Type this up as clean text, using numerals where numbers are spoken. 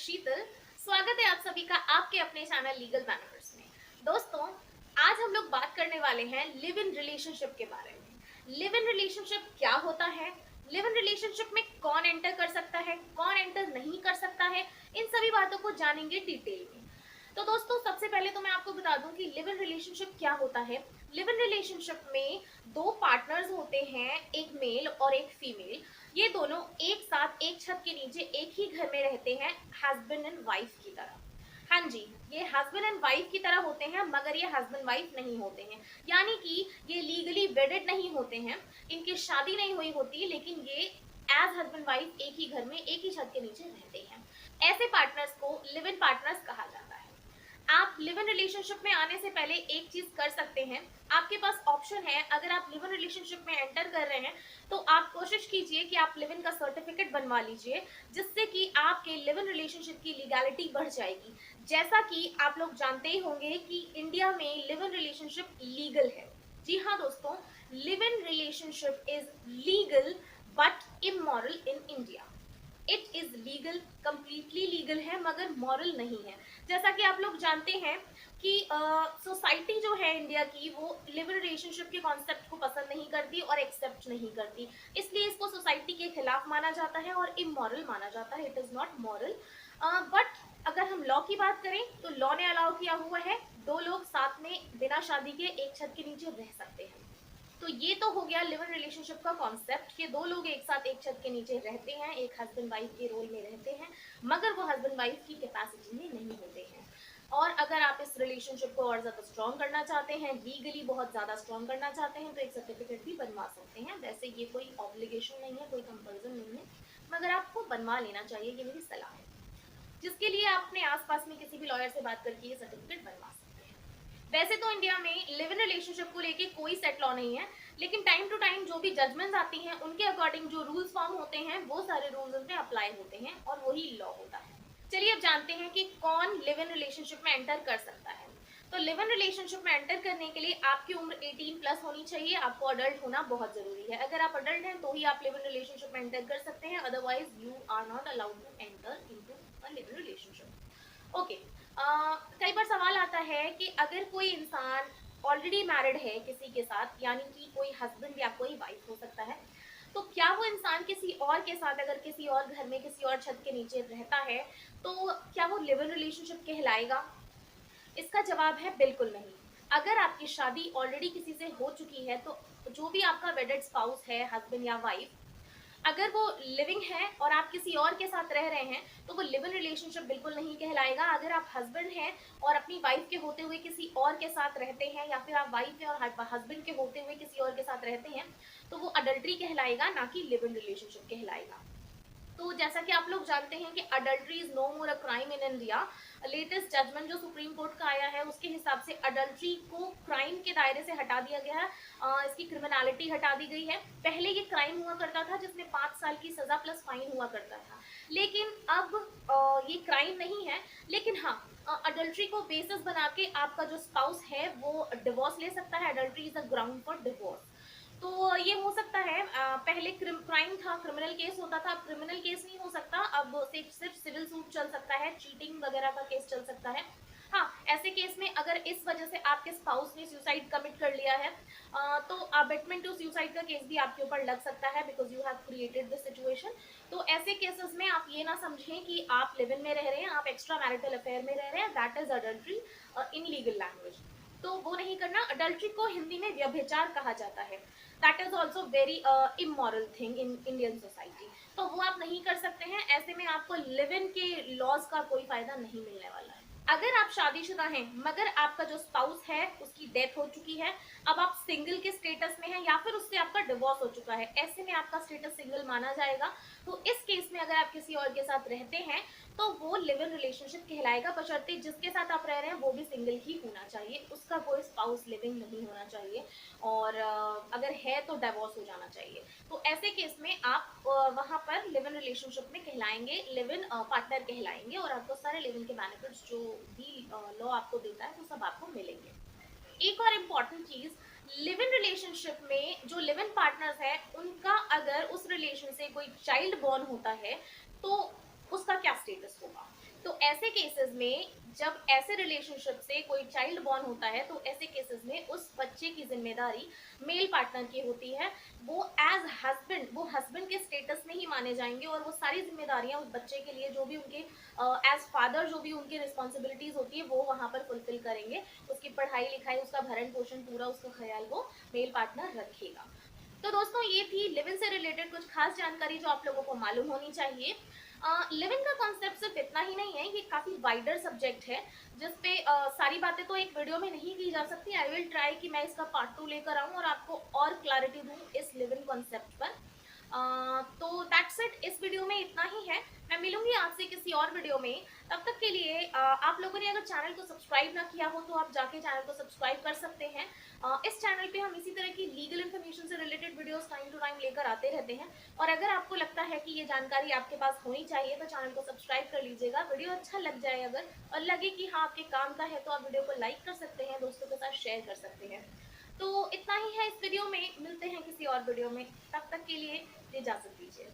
शीतल। स्वागत है आप सभी का आपके अपने चैनल लीगल मैनर्स में। दोस्तों, आज हम लोग बात करने वाले हैं लिव इन रिलेशनशिप के बारे में। लिव इन रिलेशनशिप क्या होता है, लिव इन रिलेशनशिप में कौन एंटर कर सकता है, कौन एंटर नहीं कर सकता है, इन सभी बातों को जानेंगे डिटेल में। तो दोस्तों, सबसे पहले तो मैं आपको बता दूं कि लिव इन रिलेशनशिप क्या होता है। लिव इन रिलेशनशिप में दो पार्टनर्स होते हैं, एक मेल और एक फीमेल। ये दोनों एक साथ एक छत के नीचे एक ही घर में रहते हैं, हस्बैंड एंड वाइफ की तरह। हाँ जी, ये हस्बैंड एंड वाइफ की तरह होते हैं, मगर ये हस्बैंड वाइफ नहीं होते हैं। यानी कि ये लीगली वेडेड नहीं होते हैं, इनकी शादी नहीं हुई होती, लेकिन ये एज हस्बैंड वाइफ एक ही घर में एक ही छत के नीचे रहते हैं। ऐसे पार्टनर्स को लिव इन पार्टनर्स कहा जाता है। आप लिव इन रिलेशनशिप में आने से पहले एक चीज कर सकते हैं, आपके पास ऑप्शन है। अगर आप लिव इन रिलेशनशिप में एंटर कर रहे हैं तो आप कोशिश कीजिए कि आप लिव इन का सर्टिफिकेट बनवा लीजिए, जिससे कि आपके लिव इन रिलेशनशिप की लीगैलिटी बढ़ जाएगी। जैसा कि आप लोग जानते ही होंगे कि इंडिया में लिव इन रिलेशनशिप लीगल है। जी हाँ दोस्तों, live in relationship is legal but immoral in India. It is legal, completely legal है, मगर मॉरल नहीं है। जैसा कि आप लोग जानते हैं कि सोसाइटी जो है इंडिया की, वो लिव इन रिलेशनशिप के कॉन्सेप्ट को पसंद नहीं करती और एक्सेप्ट नहीं करती, इसलिए इसको सोसाइटी के खिलाफ माना जाता है और इमोरल माना जाता है। It is not moral. But अगर हम लॉ की बात करें तो लॉ ने अलाउ किया हुआ है दो लोग साथ में बिना शादी के एक छत के नीचे रह सकते हैं। तो ये तो हो गया लिव इन रिलेशनशिप का कॉन्सेप्ट कि दो लोग एक साथ एक छत के नीचे रहते हैं, एक हस्बैंड वाइफ के रोल में रहते हैं, मगर वो हस्बैंड वाइफ की कैपेसिटी में नहीं होते हैं। और अगर आप इस रिलेशनशिप को और ज्यादा स्ट्रॉन्ग करना चाहते हैं, लीगली बहुत ज्यादा स्ट्रॉन्ग करना चाहते हैं, तो एक सर्टिफिकेट भी बनवा सकते हैं। वैसे ये कोई ऑब्लिगेशन नहीं है, कोई कंपल्सन नहीं है, मगर आपको बनवा लेना चाहिए, ये मेरी सलाह है। जिसके लिए आप अपने आसपास में किसी भी लॉयर से बात करके ये सर्टिफिकेट बनवा सकते हैं। वैसे तो इंडिया में लिव इन रिलेशनशिप को लेके कोई सेट लॉ नहीं है, लेकिन टाइम टू टाइम जो भी जजमेंट्स आती हैं उनके अकॉर्डिंग जो रूल्स फॉर्म होते हैं वो सारे रूल्स उसमें अप्लाई होते हैं और वही लॉ होता है। चलिए अब जानते हैं कि कौन लिव इन रिलेशनशिप में एंटर कर सकता है। तो लिव इन रिलेशनशिप में एंटर करने के लिए आपकी उम्र 18 प्लस होनी चाहिए, आपको अडल्ट होना बहुत जरूरी है। अगर आप अडल्ट हैं तो ही आप लिव इन रिलेशनशिप में एंटर कर सकते हैं, otherwise you are not allowed to enter into a live in relationship. Okay. कई बार सवाल आता है कि अगर कोई इंसान ऑलरेडी मैरिड है किसी के साथ, यानी कि कोई हस्बैंड या कोई वाइफ हो सकता है, तो क्या वो इंसान किसी और के साथ अगर किसी और घर में किसी और छत के नीचे रहता है तो क्या वो लिव इन रिलेशनशिप कहलाएगा? इसका जवाब है बिल्कुल नहीं। अगर आपकी शादी ऑलरेडी किसी से हो चुकी है तो जो भी आपका वेडेड स्पाउस है, हस्बैंड या वाइफ, अगर वो लिविंग है और आप किसी और के साथ रह रहे हैं तो वो लिव इन रिलेशनशिप बिल्कुल नहीं कहलाएगा। अगर आप हस्बैंड हैं और अपनी वाइफ के होते हुए किसी और के साथ रहते हैं, या फिर आप वाइफ हैं और हस्बैंड के होते हुए किसी और के साथ रहते हैं, तो वो अडल्ट्री कहलाएगा, ना कि लिव इन रिलेशनशिप कहलाएगा। तो जैसा कि आप लोग जानते हैं कि adultery is no more a crime in India. Latest judgment जो सुप्रीम कोर्ट का आया है उसके हिसाब से अडल्ट्री को क्राइम के दायरे से हटा दिया गया है। इसकी क्रिमिनलिटी हटा दी गई है। पहले ये क्राइम हुआ करता था जिसमें 5 साल की सजा प्लस फाइन हुआ करता था, लेकिन अब ये क्राइम नहीं है। लेकिन हाँ, अडल्ट्री को बेसिस बना के आपका जो स्पाउस है वो डिवोर्स ले सकता है। Adultery is a ground for divorce. तो ये हो सकता है, पहले क्राइम था, क्रिमिनल केस होता था, अब क्रिमिनल केस नहीं हो सकता, अब सिर्फ सिविल सूट चल सकता है, चीटिंग वगैरह का केस चल सकता है। हाँ, ऐसे केस में अगर इस वजह से आपके स्पाउस ने सुसाइड कमिट कर लिया है, तो अबेटमेंट टू सुसाइड का केस भी आपके ऊपर लग सकता है, because you have created this situation. तो ऐसे केसेस में आप ये ना समझें कि आप लिव इन में रह रहे हैं, आप एक्स्ट्रा मैरिटल अफेयर में रह रहे हैं, that is adultery in legal language. तो वो नहीं करना। अडल्ट्री को हिंदी में व्यभिचार कहा जाता है। That is also very immoral thing in Indian society. तो वो आप नहीं कर सकते हैं। ऐसे में आपको लिव इन के लॉज का कोई फायदा नहीं मिलने वाला है। अगर आप शादीशुदा हैं मगर आपका जो स्पाउस है उसकी डेथ हो चुकी है, अब आप सिंगल के स्टेटस में हैं या फिर उससे आपका डिवोर्स हो चुका है, ऐसे में आपका स्टेटस सिंगल माना जाएगा। तो इस केस में अगर आप किसी और के साथ रहते हैं तो वो लिव इन रिलेशनशिप कहलाएगा, बशर्ते जिसके साथ आप रह रहे हैं वो भी सिंगल ही होना चाहिए, उसका कोई स्पाउस लिविंग नहीं होना चाहिए, और अगर है तो डिवोर्स हो जाना चाहिए। तो ऐसे केस में आप वहां पर लिव इन रिलेशनशिप में कहलाएंगे, लिव इन पार्टनर कहलाएंगे, और आपको सारे लिव इन के बेनिफिट्स जो भी लॉ आपको देता है वो सब आपको मिलेंगे। एक और इम्पॉर्टेंट चीज, लिव इन रिलेशनशिप में जो लिव इन पार्टनर्स है उनका अगर उस रिलेशन से कोई चाइल्ड बॉर्न होता है तो उसका क्या स्टेटस होगा। तो ऐसे केसेस में जब ऐसे रिलेशनशिप से कोई चाइल्ड बॉर्न होता है तो ऐसे केसेस में उस बच्चे की जिम्मेदारी मेल पार्टनर की होती है। वो एज हस्बैंड, वो हस्बैंड के स्टेटस में ही माने जाएंगे और वो सारी जिम्मेदारियां उस बच्चे के लिए जो भी उनके एज फादर जो भी उनकी रिस्पॉन्सिबिलिटीज होती है वो वहां पर फुलफिल करेंगे। उसकी पढ़ाई लिखाई, उसका भरण पोषण, पूरा उसका ख्याल वो मेल पार्टनर रखेगा। तो दोस्तों ये थी लिव इन से रिलेटेड कुछ खास जानकारी जो आप लोगों को मालूम होनी चाहिए। लिव इन का कॉन्सेप्ट सिर्फ इतना ही नहीं है, ये काफी वाइडर सब्जेक्ट है जिसपे सारी बातें तो एक वीडियो में नहीं की जा सकती। आई विल ट्राई कि मैं इसका पार्ट 2 लेकर आऊं और आपको और क्लैरिटी दूं इस लिव इन कॉन्सेप्ट पर। तो दैट्स इट, इस वीडियो में इतना ही है। मैं मिलूंगी आपसे किसी और वीडियो में। तब तक के लिए आप लोगों ने अगर चैनल को सब्सक्राइब ना किया हो तो आप जाके चैनल को सब्सक्राइब कर सकते हैं। इस चैनल पे हम इसी तरह की लीगल इन्फॉर्मेशन से related videos time to time लेकर आते रहते हैं। और अगर आपको लगता है कि ये जानकारी आपके पास होनी चाहिए तो चैनल को सब्सक्राइब कर लीजिएगा। वीडियो अच्छा लग जाए अगर, और लगे कि हाँ आपके काम का है, तो आप वीडियो को लाइक कर सकते हैं, दोस्तों के साथ शेयर कर सकते हैं। तो इतना ही है इस वीडियो में, मिलते हैं किसी और वीडियो में, तब तक के लिए इजाजत दीजिए।